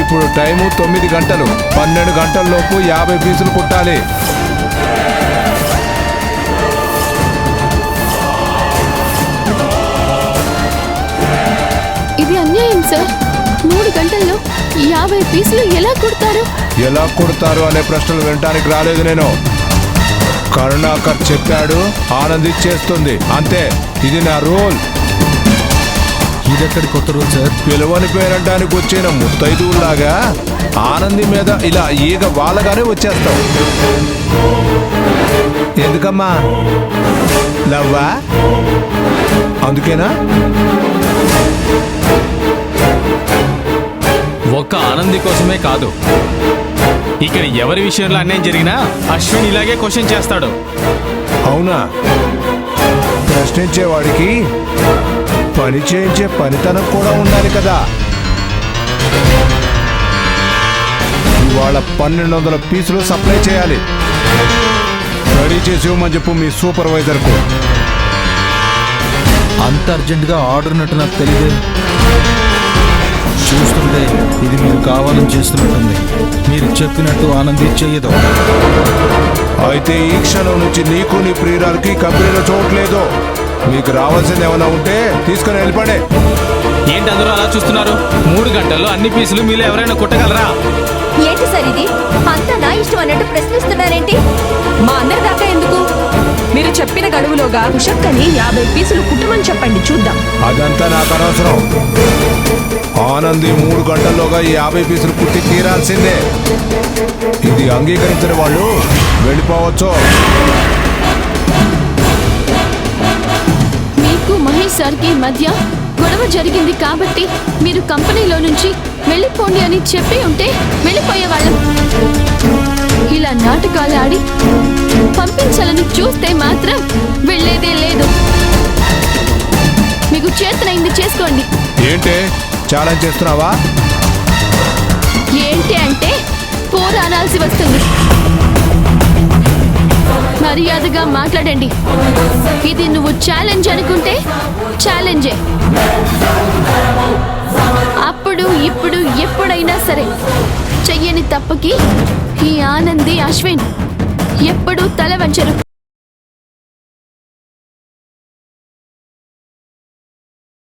ఇప్పుడు టైము 9 గంటలు. 12 గంటల్లోపు 50 పీసులు కుట్టాలి. ఇది అన్యాయం సార్. 3 గంటల్లో 50 పీసులు ఎలా కుడతారు? ఎలా కుడతారు అనే ప్రశ్నలు వినడానికి రాలేదు నేను. కరుణాకర్ చెప్పాడు, ఆనందించేస్తుంది, అంతే. ఇది నా రూల్. ఇదెక్కడి కొత్త రూల్ సార్? పిలవని పేరంటానికి వచ్చిన ముత్తైదువులాగా ఆనంది మీద ఇలా ఈగ వాళ్ళగానే వచ్చేస్తాం. ఎందుకమ్మా? లవ్వా? అందుకేనా? ఒక్క ఆనంది కోసమే కాదు, ఇక్కడ ఎవరి విషయంలో అన్యాయం జరిగినా అశ్విన్ ఇలాగే క్వశ్చన్ చేస్తాడు. అవునా? ప్రశ్నించేవాడికి పని చేయించే పనితనం కూడా ఉండాలి కదా. ఇవాళ 1200 పీసులు సప్లై చేయాలి. రెడీ చేసి ఇవ్వమని చెప్పు మీ సూపర్వైజర్కు. అంత అర్జెంటుగా ఆర్డర్ ఉన్నట్టు నాకు తెలియదు. చూస్తుంటే ఇది మీరు కావాలని చేస్తున్నట్టుంది. మీరు చెప్పినట్టు ఆనంది చెయ్యదు. అయితే ఈ క్షణం నుంచి నీకు నీ ప్రియురాలకి కంపెనీలో చూడలేదు. మీకు రావాల్సింది ఏమైనా ఉంటే తీసుకుని వెళ్ళిపడే. ఏంటి అందరూ అలా చూస్తున్నారు? 3 గంటల్లో అన్ని పీసులు మీలో ఎవరైనా కుట్టగలరా? ఏంటి సార్ ఇది? అంతా నా ఇష్టం అన్నట్టు ప్రశ్నిస్తున్నారేంటి? మా అందరి దాకా ఎందుకు? మీరు చెప్పిన గడువులోగా కుషక్కని 50 పీసులు కుట్టమని చెప్పండి, చూద్దాం. అదంతా నాకు అనవసరం. ఆనంది 3 గంటల్లోగా ఈ 50 పీసులు కుట్టి తీరాల్సిందే. ఇది అంగీకరించిన వాళ్ళు వెళ్ళిపోవచ్చు. మీకు మహేష్ సార్కి మధ్య గొడవ జరిగింది కాబట్టి మీరు కంపెనీలో నుంచి వెళ్ళిపోండి అని చెప్పి ఉంటే వెళ్ళిపోయేవాళ్ళం. ఇలా నాటకాలు ఆడి పంపించాలని చూస్తే మాత్రం వెళ్ళేదే లేదు. మీకు చేతనైంది చేసుకోండి. ఏంటి ఛాలెంజ్ చేస్తున్నావా? ఏంటి అంటే పోరా అనాల్సి వస్తుంది. మర్యాదగా మాట్లాడండి. ఇది నువ్వు ఛాలెంజ్ అనుకుంటే ఛాలెంజే. అప్పుడు ఇప్పుడు ఎప్పుడైనా సరే చెయ్యని తప్పుకి ఈ ఆనంది అశ్విన్ ఎప్పుడూ తల వంచరు.